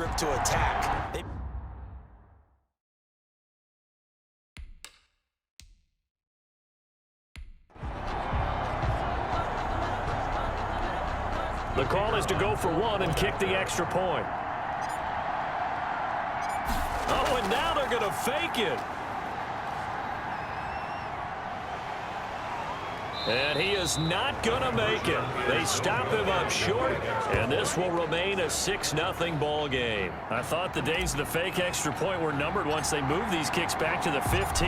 script to attack. The call is to go for one and kick the extra point. Oh, and now they're going to fake it. And he is not going to make it. They stop him up short, and this will remain a 6-0 ball game. I thought the days of the fake extra point were numbered once they moved these kicks back to the 15.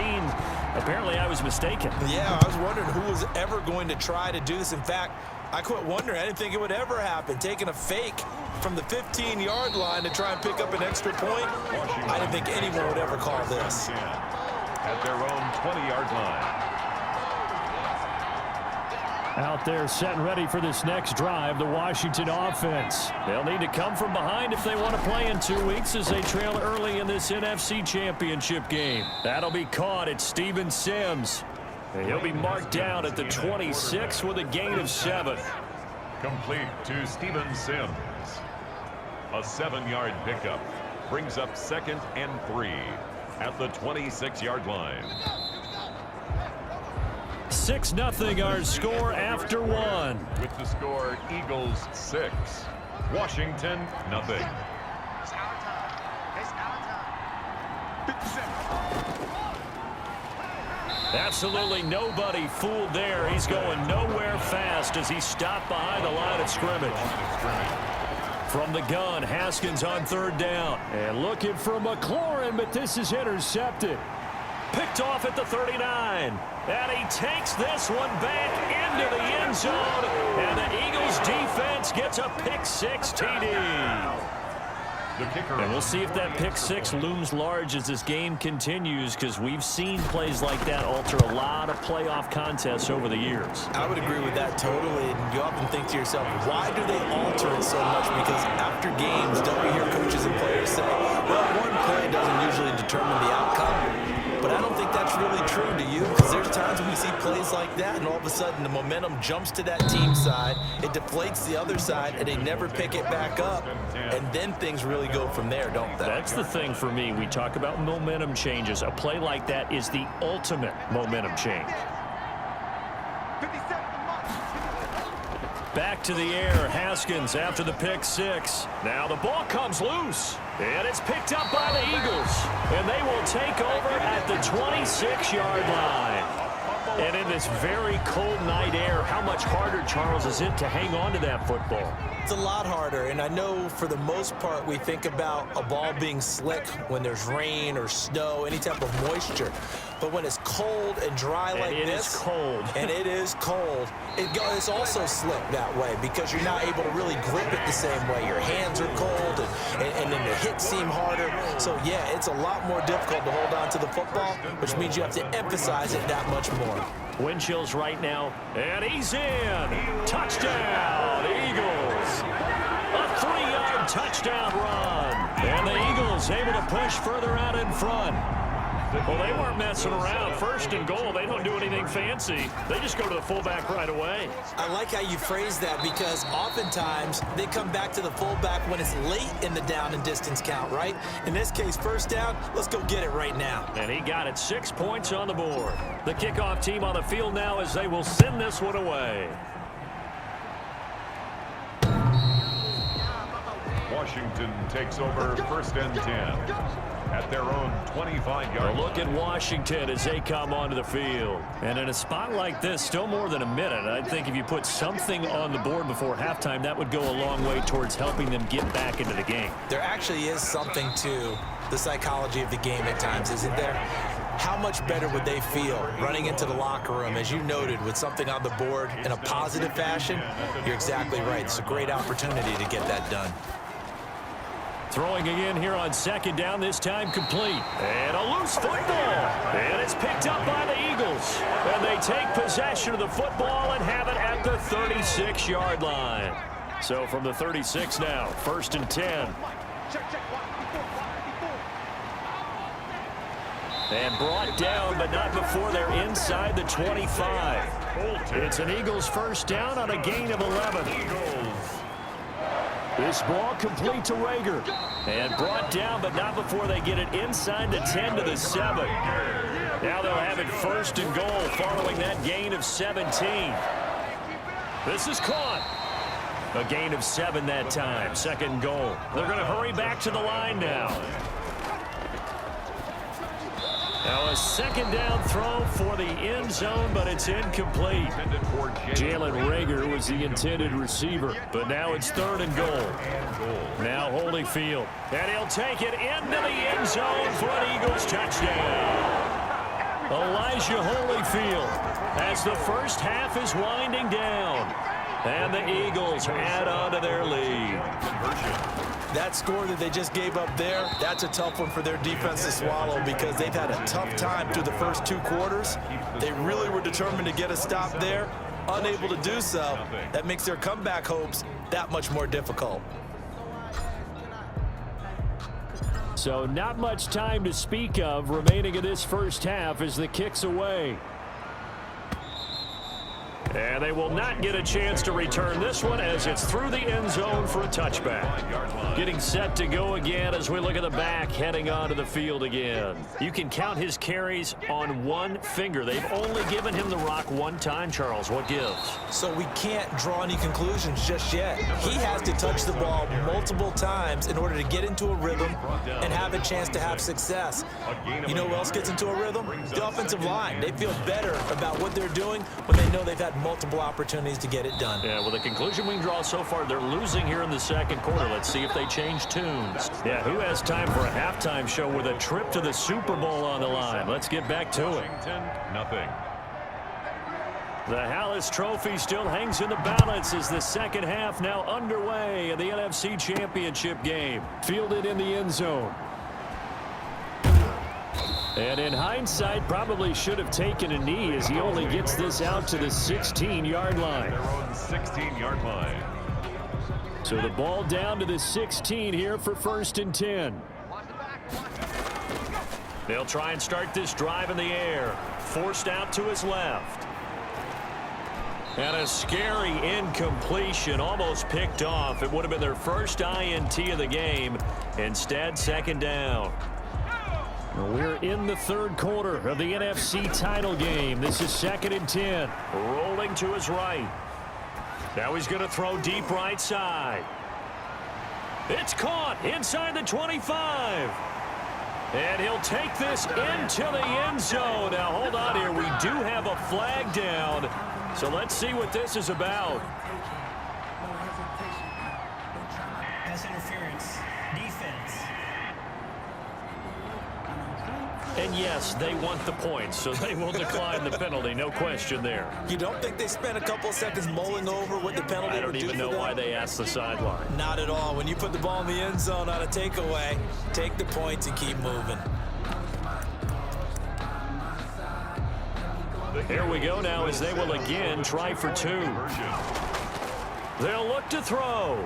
Apparently, I was mistaken. Yeah, I was wondering who was ever going to try to do this. In fact, I quit wondering. I didn't think it would ever happen. Taking a fake from the 15-yard line to try and pick up an extra point, I didn't think anyone would ever call this. At their own 20-yard line. Out there set and ready for this next drive, the Washington offense. They'll need to come from behind if they want to play in 2 weeks as they trail early in this NFC Championship game. That'll be caught at Steven Sims. And he'll be marked down at the 26 with a gain of 7. Complete to Steven Sims. A 7-yard pickup brings up 2nd and 3 at the 26-yard line. 6-0 our score after 1. With the score, Eagles 6, Washington nothing. Absolutely nobody fooled there. He's going nowhere fast as he stopped behind the line of scrimmage. From the gun, Haskins on 3rd down. And looking for McLaurin, but this is intercepted. Picked off at the 39. And he takes this one back into the end zone. And the Eagles defense gets a pick-6 TD. The kicker. And we'll see if that pick-6 looms large as this game continues, because we've seen plays like that alter a lot of playoff contests over the years. I would agree with that totally. And you often think to yourself, why do they alter it so much? Because after games, don't we hear coaches and players say, well, one play doesn't usually determine the outcome. But I don't think that's really true, do you? Because there's times when we see plays like that, and all of a sudden the momentum jumps to that team side, it deflates the other side, and they never pick it back up, and then things really go from there, don't they? That's the thing for me. We talk about momentum changes. A play like that is the ultimate momentum change. Back to the air, Haskins after the pick-6. Now the ball comes loose, and it's picked up by the Eagles. And they will take over at the 26-yard line. And in this very cold night air, how much harder, Charles, is it to hang on to that football? It's a lot harder, and I know for the most part we think about a ball being slick when there's rain or snow, any type of moisture. But when it's cold and dry like this, and it is cold, it's also slick that way because you're not able to really grip it the same way. Your hands are cold, and then the hits seem harder. So, yeah, it's a lot more difficult to hold on to the football, which means you have to emphasize it that much more. Wind chills right now, and he's in. Touchdown, Eagles. A 3-yard touchdown run. And the Eagles able to push further out in front. Well, they weren't messing around. 1st and goal, they don't do anything fancy. They just go to the fullback right away. I like how you phrase that because oftentimes they come back to the fullback when it's late in the down and distance count, right? In this case, 1st down, let's go get it right now. And he got it. 6 points on the board. The kickoff team on the field now as they will send this one away. Washington takes over 1st and 10 at their own 25-yard line. Look at Washington as they come onto the field. And in a spot like this, still more than a minute, I think if you put something on the board before halftime, that would go a long way towards helping them get back into the game. There actually is something to the psychology of the game at times, isn't there? How much better would they feel running into the locker room, as you noted, with something on the board in a positive fashion? You're exactly right. It's a great opportunity to get that done. Throwing again here on 2nd down, this time complete. And a loose football. And it's picked up by the Eagles. And they take possession of the football and have it at the 36-yard line. So from the 36 now, 1st and 10. And brought down, but not before they're inside the 25. It's an Eagles 1st down on a gain of 11. This ball complete to Rager. And brought down, but not before they get it inside the 10 to the 7. Now they'll have it 1st and goal following that gain of 17. This is caught. A gain of 7 that time. 2nd goal. They're going to hurry back to the line now. Now a 2nd down throw for the end zone, but it's incomplete. Jalen Reagor was the intended receiver, but now it's 3rd and goal. Now Holyfield, and he'll take it into the end zone for an Eagles touchdown. Elijah Holyfield as the first half is winding down, and the Eagles add on to their lead. That score that they just gave up there, that's a tough one for their defense to swallow because they've had a tough time through the first 2 quarters. They really were determined to get a stop there, unable to do so. That makes their comeback hopes that much more difficult. So not much time to speak of remaining in this first half as the kick's away. And they will not get a chance to return this one as it's through the end zone for a touchback. Getting set to go again as we look at the back heading onto the field again. You can count his carries on one finger. They've only given him the rock one time, Charles. What gives? So we can't draw any conclusions just yet. He has to touch the ball multiple times in order to get into a rhythm and have a chance to have success. You know who else gets into a rhythm? The offensive line. They feel better about what they're doing when they know they've had multiple opportunities to get it done. Yeah, well, the conclusion we can draw so far, they're losing here in the 2nd quarter. Let's see if they change tunes. Yeah, who has time for a halftime show with a trip to the Super Bowl on the line? Let's get back to it. Nothing. The Hallis Trophy still hangs in the balance as the 2nd half now underway in the NFC Championship game. Fielded in the end zone. And in hindsight, probably should have taken a knee as he only gets this out to the 16-yard line. Their own 16-yard line. So the ball down to the 16 here for 1st and 10. They'll try and start this drive in the air. Forced out to his left. And a scary incompletion, almost picked off. It would have been their first INT of the game. Instead, 2nd down. We're in the 3rd quarter of the NFC title game. This is 2nd and 10. Rolling to his right. Now he's going to throw deep right side. It's caught inside the 25. And he'll take this into the end zone. Now hold on here. We do have a flag down. So let's see what this is about. Pass interference. Defense. And yes, they want the points, so they will decline the penalty. No question there. You don't think they spent a couple of seconds mulling over what the penalty would do for them? I don't even know why they asked the sideline. Not at all. When you put the ball in the end zone on a takeaway, take the points and keep moving. Here we go now as they will again try for 2. They'll look to throw.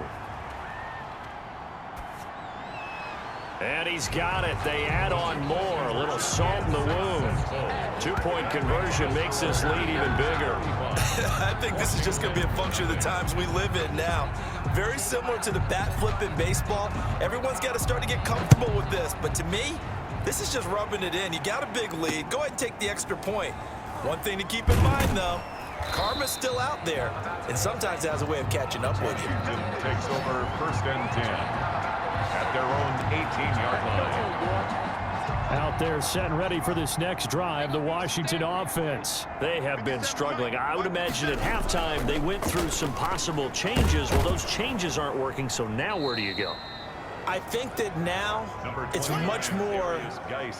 And he's got it. They add on more. A little salt in the wound. 2-point conversion makes this lead even bigger. I think this is just going to be a function of the times we live in now. Very similar to the bat flip in baseball. Everyone's got to start to get comfortable with this. But to me, this is just rubbing it in. You got a big lead. Go ahead and take the extra point. One thing to keep in mind, though, karma's still out there, and sometimes it has a way of catching up with you. Washington takes over 1st and 10 at their own 18-yard line. Out there set and ready for this next drive, the Washington offense. They have been struggling. I would imagine at halftime they went through some possible changes. Well, those changes aren't working, so now where do you go? I think that now it's much more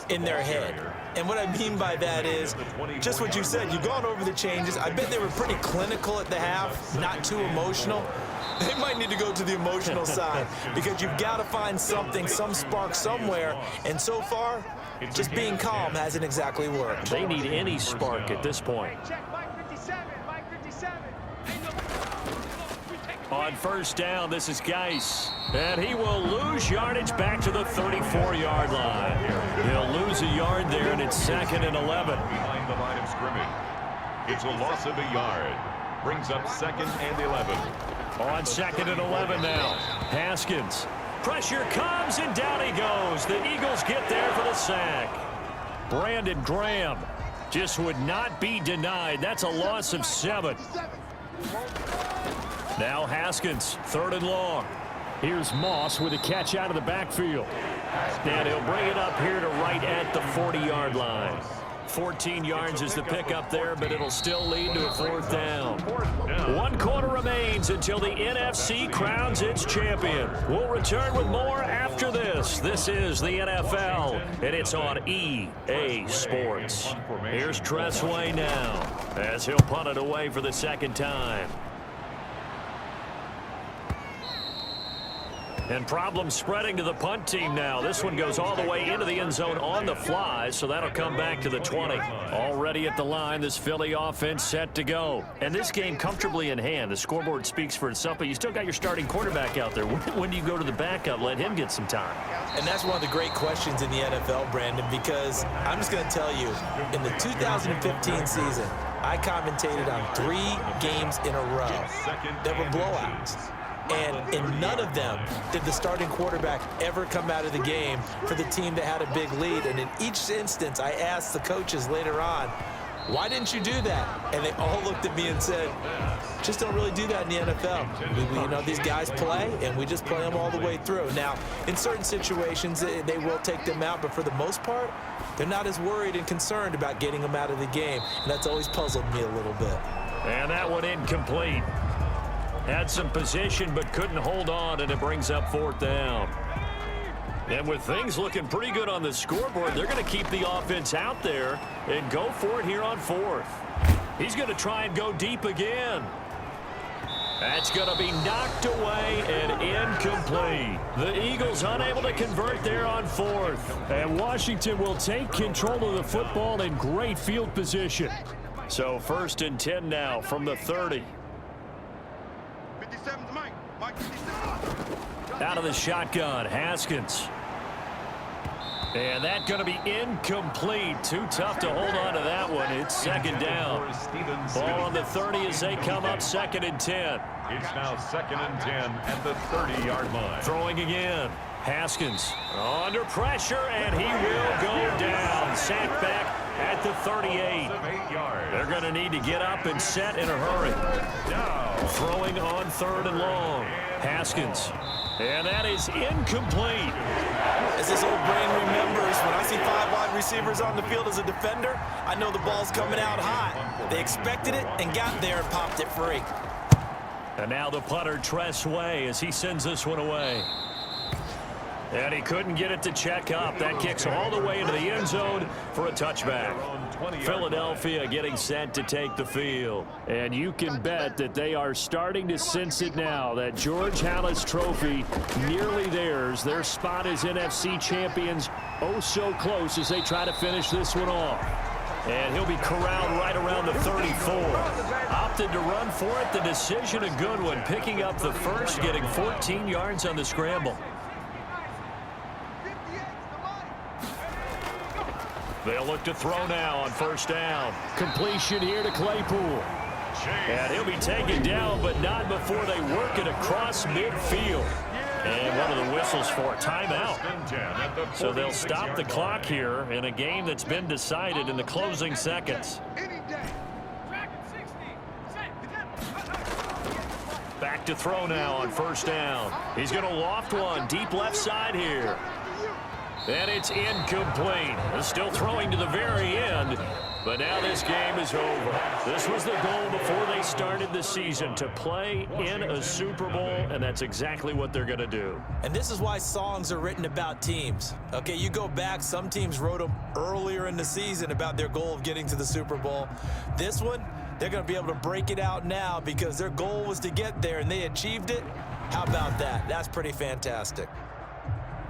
in their head. And what I mean by that is just what you said. You've gone over the changes. I bet they were pretty clinical at the half, not too emotional. They might need to go to the emotional side because you've got to find something, some spark somewhere. And so far, just being calm hasn't exactly worked. They need any spark at this point. On 1st down, this is Geis. And he will lose yardage back to the 34-yard line. He'll lose a yard there, and it's 2nd and 11. Behind the line of scrimmage. It's a loss of a yard. Brings up 2nd and 11. On 2nd and 11 now. Haskins. Pressure comes, and down he goes. The Eagles get there for the sack. Brandon Graham just would not be denied. That's a loss of 7. Now Haskins, 3rd and long. Here's Moss with a catch out of the backfield. And he'll bring it up here to right at the 40-yard line. 14 yards is the pickup there, but it'll still lead to a 4th down. 1 quarter remains until the NFC crowns its champion. We'll return with more after this. This is the NFL, and it's on EA Sports. Here's Tressway now as he'll punt it away for the 2nd time. And problems spreading to the punt team now. This one goes all the way into the end zone on the fly, so that'll come back to the 20. Already at the line, this Philly offense set to go. And this game comfortably in hand. The scoreboard speaks for itself, but you still got your starting quarterback out there. When do you go to the backup, let him get some time? And that's one of the great questions in the NFL, Brandon, because I'm just going to tell you, in the 2015 season, I commentated on 3 games in a row that were blowouts. And in none of them did the starting quarterback ever come out of the game for the team that had a big lead. And in each instance, I asked the coaches later on, why didn't you do that? And they all looked at me and said, just don't really do that in the NFL. You know, these guys play, and we just play them all the way through. Now, in certain situations, they will take them out, but for the most part, they're not as worried and concerned about getting them out of the game. And that's always puzzled me a little bit. And that one incomplete. Had some position but couldn't hold on, and it brings up 4th down. And with things looking pretty good on the scoreboard, they're going to keep the offense out there and go for it here on 4th. He's going to try and go deep again. That's going to be knocked away and incomplete. The Eagles unable to convert there on 4th. And Washington will take control of the football in great field position. So 1st and 10 now from the 30. Out of the shotgun, Haskins. And that's going to be incomplete. Too tough to hold on to that one. It's 2nd down. Ball on the 30 as they come up 2nd and 10. It's now 2nd and 10 at the 30-yard line. Throwing again. Haskins under pressure, and he will go down. Sacked back at the 38. They're going to need to get up and set in a hurry. Throwing on 3rd and long. Haskins. And that is incomplete. As this old brain remembers, when I see 5 wide receivers on the field as a defender, I know the ball's coming out high. They expected it and got there and popped it free. And now the punter, Tressway, as he sends this one away. And he couldn't get it to check up. That kicks all the way into the end zone for a touchback. Philadelphia getting set to take the field. And you can bet that they are starting to sense it now. That George Halas trophy nearly theirs. Their spot as NFC champions oh so close as they try to finish this one off. And he'll be corralled right around the 34. Opted to run for it. The decision a good one. Picking up the first, getting 14 yards on the scramble. They'll look to throw now on 1st down. Completion here to Claypool. And he'll be taken down, but not before they work it across midfield. And one of the whistles for a timeout. So they'll stop the clock here in a game that's been decided in the closing seconds. Back to throw now on 1st down. He's going to loft one deep left side here. And it's incomplete. Still throwing to the very end. But now this game is over. This was the goal before they started the season, to play in a Super Bowl, and that's exactly what they're going to do. And this is why songs are written about teams. Okay, you go back, some teams wrote them earlier in the season about their goal of getting to the Super Bowl. This one, they're going to be able to break it out now because their goal was to get there, and they achieved it. How about that? That's pretty fantastic.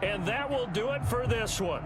And that will do it for this one.